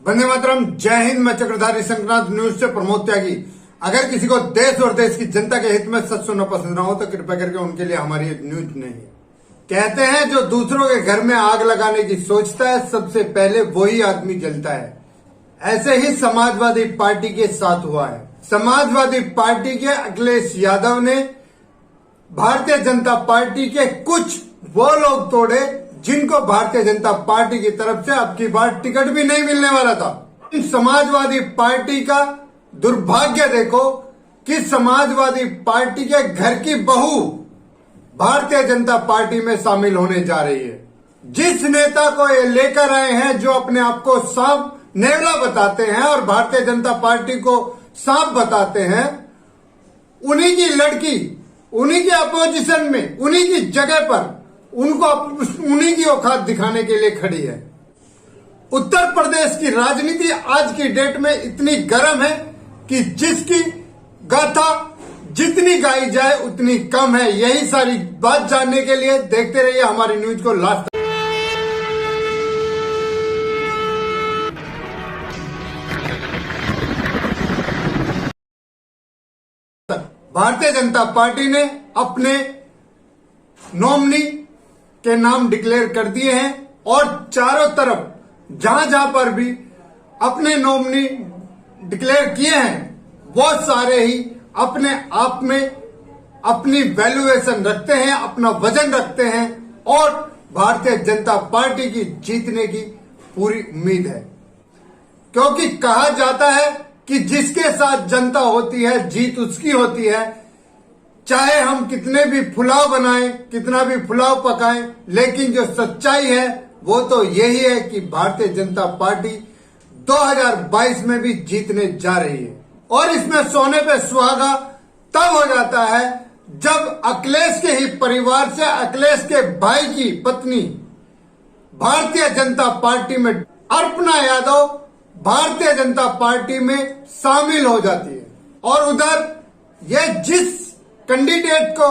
वंदे मातरम। जय हिंद। मैं चक्रधारी संक्रांत न्यूज से प्रमोद त्यागी। अगर किसी को देश और देश की जनता के हित में सच सुनना पसंद ना हो तो कृपया करके उनके लिए हमारी न्यूज नहीं है। कहते हैं जो दूसरों के घर में आग लगाने की सोचता है सबसे पहले वही आदमी जलता है। ऐसे ही समाजवादी पार्टी के साथ हुआ है। समाजवादी पार्टी के अखिलेश यादव ने भारतीय जनता पार्टी के कुछ वो लोग तोड़े जिनको भारतीय जनता पार्टी की तरफ से अब की बार टिकट भी नहीं मिलने वाला था। समाजवादी पार्टी का दुर्भाग्य देखो कि समाजवादी पार्टी के घर की बहू भारतीय जनता पार्टी में शामिल होने जा रही है। जिस नेता को ये लेकर आए हैं जो अपने आप को सांप नेवला बताते हैं और भारतीय जनता पार्टी को सांप बताते हैं, उन्हीं की लड़की उन्हीं के अपोजिशन में उन्हीं की जगह पर उनको उन्हीं की औकात दिखाने के लिए खड़ी है। उत्तर प्रदेश की राजनीति आज की डेट में इतनी गर्म है कि जिसकी गाथा जितनी गाई जाए उतनी कम है। यही सारी बात जानने के लिए देखते रहिए हमारी न्यूज को लास्ट तक। भारतीय जनता पार्टी ने अपने नॉमिनी के नाम डिक्लेयर कर दिए हैं और चारों तरफ जहां जहां पर भी अपने नॉमिनी डिक्लेयर किए हैं वो सारे ही अपने आप में अपनी वैल्यूएशन रखते हैं, अपना वजन रखते हैं और भारतीय जनता पार्टी की जीतने की पूरी उम्मीद है। क्योंकि कहा जाता है कि जिसके साथ जनता होती है जीत उसकी होती है। चाहे हम कितने भी पुलाव बनाएं, कितना भी पुलाव पकाएं, लेकिन जो सच्चाई है वो तो यही है कि भारतीय जनता पार्टी 2022 में भी जीतने जा रही है। और इसमें सोने पे सुहागा तब हो जाता है जब अखिलेश के ही परिवार से अखिलेश के भाई की पत्नी भारतीय जनता पार्टी में अर्पणा यादव भारतीय जनता पार्टी में शामिल हो जाती है। और उधर ये जिस कैंडिडेट को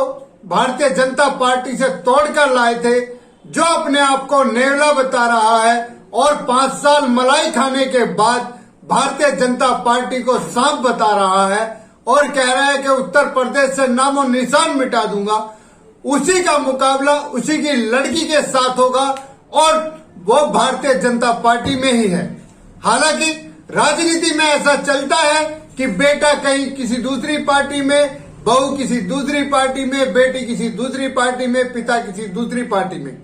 भारतीय जनता पार्टी से तोड़कर लाए थे, जो अपने आप को नेवला बता रहा है और 5 साल मलाई खाने के बाद भारतीय जनता पार्टी को सांप बता रहा है और कह रहा है कि उत्तर प्रदेश से नामो निशान मिटा दूंगा, उसी का मुकाबला उसी की लड़की के साथ होगा और वो भारतीय जनता पार्टी में ही है। हालांकि राजनीति में ऐसा चलता है कि बेटा कहीं किसी दूसरी पार्टी में, बहू किसी दूसरी पार्टी में, बेटी किसी दूसरी पार्टी में, पिता किसी दूसरी पार्टी में,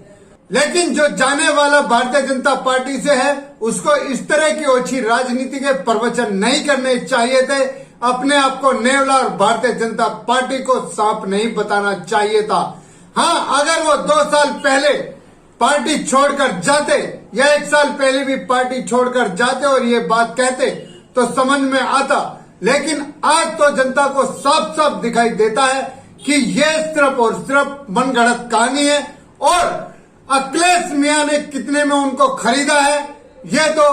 लेकिन जो जाने वाला भारतीय जनता पार्टी से है उसको इस तरह की ओछी राजनीति के प्रवचन नहीं करने चाहिए थे। अपने आप को नेवला और भारतीय जनता पार्टी को सांप नहीं बताना चाहिए था। हाँ, अगर वो 2 साल पहले पार्टी छोड़कर जाते या 1 साल पहले भी पार्टी छोड़कर जाते और ये बात कहते तो समझ में आता, लेकिन आज तो जनता को साफ साफ दिखाई देता है कि ये सिर्फ और सिर्फ मनगढ़ंत कहानी है। और अखिलेश मियां ने कितने में उनको खरीदा है ये तो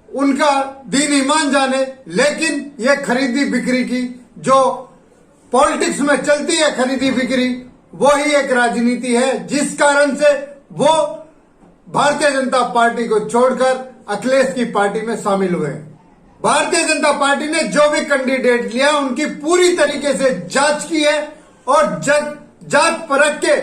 उनका दीन ईमान जाने, लेकिन ये खरीदी बिक्री की जो पॉलिटिक्स में चलती है, खरीदी बिक्री, वो ही एक राजनीति है जिस कारण से वो भारतीय जनता पार्टी को छोड़कर अखिलेश की पार्टी में शामिल हुए। भारतीय जनता पार्टी ने जो भी कैंडिडेट लिया उनकी पूरी तरीके से जांच की है और जांच परख के,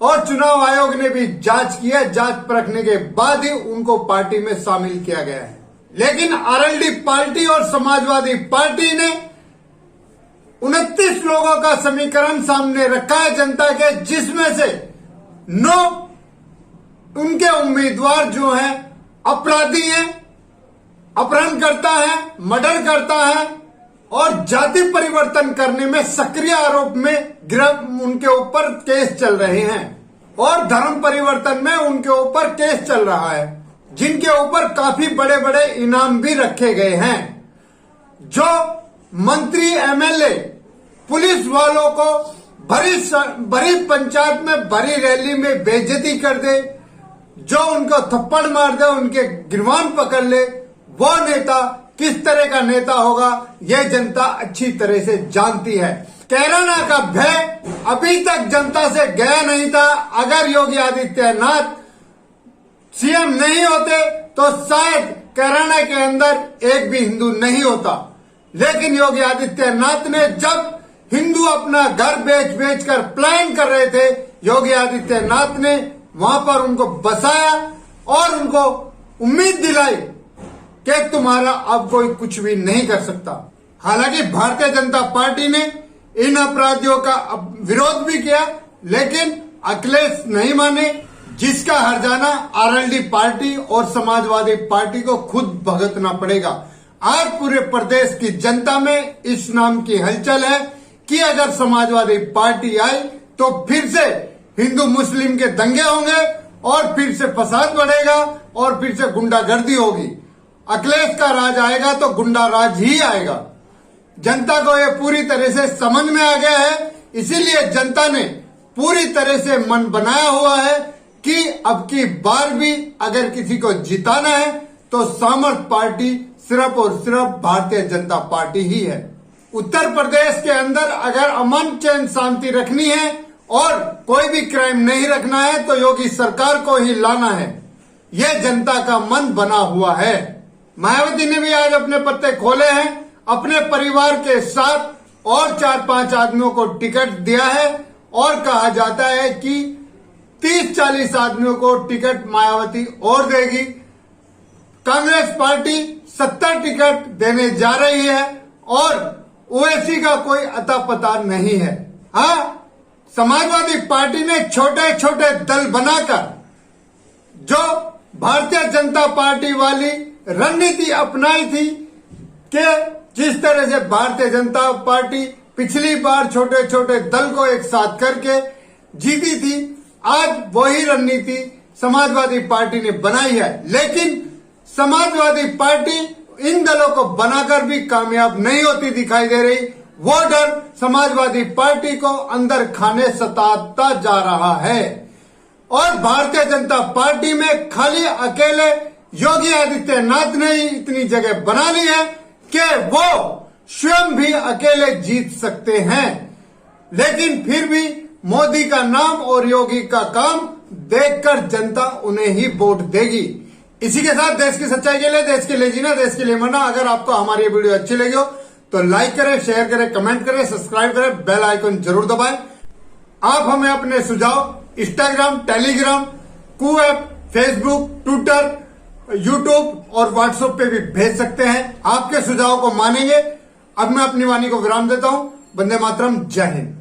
और चुनाव आयोग ने भी जांच की है, जांच परखने के बाद ही उनको पार्टी में शामिल किया गया है। लेकिन आरएलडी पार्टी और समाजवादी पार्टी ने 29 लोगों का समीकरण सामने रखा है जनता के, जिसमें से 9 उनके उम्मीदवार जो हैं अपराधी हैं, अपहरण करता है, मर्डर करता है और जाति परिवर्तन करने में सक्रिय आरोप में उनके ऊपर केस चल रहे हैं और धर्म परिवर्तन में उनके ऊपर केस चल रहा है, जिनके ऊपर काफी बड़े बड़े इनाम भी रखे गए हैं। जो मंत्री, एमएलए, पुलिस वालों को भरी पंचायत में भरी रैली में बेइज्जती कर दे, जो उनको थप्पड़ मार दे, उनके गिरवान पकड़ ले, वो नेता किस तरह का नेता होगा यह जनता अच्छी तरह से जानती है। कोरोना का भय अभी तक जनता से गया नहीं था। अगर योगी आदित्यनाथ सीएम नहीं होते तो शायद कैराना के अंदर एक भी हिंदू नहीं होता। लेकिन योगी आदित्यनाथ ने जब हिंदू अपना घर बेच बेच कर प्लान कर रहे थे, योगी आदित्यनाथ ने वहां पर उनको बसाया और उनको उम्मीद दिलाई कि तुम्हारा अब कोई कुछ भी नहीं कर सकता। हालांकि भारतीय जनता पार्टी ने इन अपराधियों का विरोध भी किया, लेकिन अखिलेश नहीं माने, जिसका हर्जाना आरएलडी पार्टी और समाजवादी पार्टी को खुद भुगतना पड़ेगा। आज पूरे प्रदेश की जनता में इस नाम की हलचल है कि अगर समाजवादी पार्टी आई तो फिर से हिंदू मुस्लिम के दंगे होंगे और फिर से फसाद बढ़ेगा और फिर से गुंडागर्दी होगी। अखिलेश का राज आएगा तो गुंडा राज ही आएगा। जनता को यह पूरी तरह से समझ में आ गया है, इसीलिए जनता ने पूरी तरह से मन बनाया हुआ है कि अब की बार भी अगर किसी को जिताना है तो सामर्थ पार्टी सिर्फ और सिर्फ भारतीय जनता पार्टी ही है। उत्तर प्रदेश के अंदर अगर अमन चैन शांति रखनी है और कोई भी क्राइम नहीं रखना है तो योगी सरकार को ही लाना है। यह जनता का मन बना हुआ है। मायावती ने भी आज अपने पत्ते खोले हैं, अपने परिवार के साथ और 4-5 आदमियों को टिकट दिया है और कहा जाता है कि 30-40 आदमियों को टिकट मायावती और देगी। कांग्रेस पार्टी 70 टिकट देने जा रही है और ओवैसी का कोई अता पता नहीं है। हाँ, समाजवादी पार्टी ने छोटे छोटे दल बनाकर जो भारतीय जनता पार्टी वाली रणनीति अपनाई थी कि जिस तरह से भारतीय जनता पार्टी पिछली बार छोटे छोटे दल को एक साथ करके जीती थी, आज वही रणनीति समाजवादी पार्टी ने बनाई है। लेकिन समाजवादी पार्टी इन दलों को बनाकर भी कामयाब नहीं होती दिखाई दे रही। वो डर समाजवादी पार्टी को अंदर खाने सताता जा रहा है और भारतीय जनता पार्टी में खाली अकेले योगी आदित्यनाथ ने ही इतनी जगह बना ली है कि वो स्वयं भी अकेले जीत सकते हैं। लेकिन फिर भी मोदी का नाम और योगी का काम देखकर जनता उन्हें ही वोट देगी। इसी के साथ देश की सच्चाई के लिए, देश के लिए जीना, देश के लिए मरना। अगर आपको हमारी वीडियो अच्छी लगी हो तो लाइक करें, शेयर करें, कमेंट करें, सब्सक्राइब करें, बेल आइकन जरूर दबाएं। आप हमें अपने सुझाव Instagram, Telegram, Koo app, Facebook, Twitter, YouTube और व्हाट्सएप पे भी भेज सकते हैं। आपके सुझाव को मानेंगे। अब मैं अपनी वाणी को विराम देता हूं। वंदे मातरम, जय हिंद।